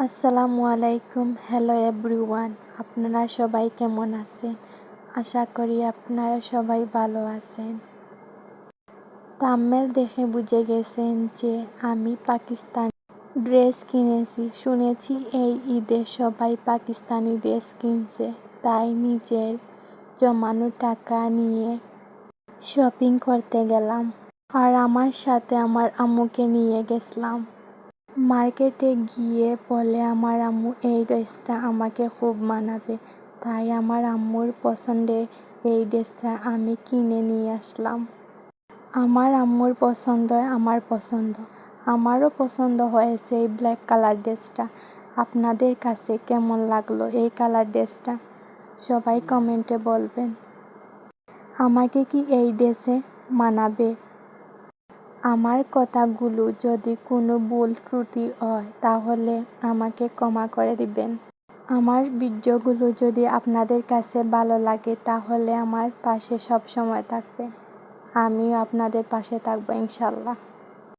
আসসালামু আলাইকুম। Hello everyone, আপনারা সবাই কেমন আছেন? আশা করি আপনারা সবাই ভালো আছেন। থাম্বনেল দেখে বুঝে গেছেন যে আমি পাকিস্তানি ড্রেস কিনেছি। শুনেছি এই ঈদে সবাই পাকিস্তানি ড্রেস কিনছে, তাই নিজের জমানো টাকা নিয়ে শপিং করতে গেলাম। আর আমার সাথে আমার আম্মুকে নিয়ে গেছিলাম। মার্কেটে গিয়ে বলে আমার আম্মু এই ড্রেসটা আমাকে খুব মানাবে, তাই আমার আম্মুর পছন্দের এই ড্রেসটা আমি কিনে নিয়ে আসলাম। আমার আম্মুর পছন্দ আমার পছন্দ, আমারও পছন্দ হয়েছে এই ব্ল্যাক কালার ড্রেসটা। আপনাদের কাছে কেমন লাগলো এই কালার ড্রেসটা সবাই কমেন্টে বলবেন। আমাকে কি এই ড্রেসে মানাবে? আমার কথাগুলো যদি কোনো ভুল ত্রুটি হয় তাহলে আমাকে ক্ষমা করে দিবেন। আমার ভিডিওগুলো যদি আপনাদের কাছে ভালো লাগে তাহলে আমার পাশে সব সময় থাকবেন। আমিও আপনাদের পাশে থাকবো ইনশাল্লাহ।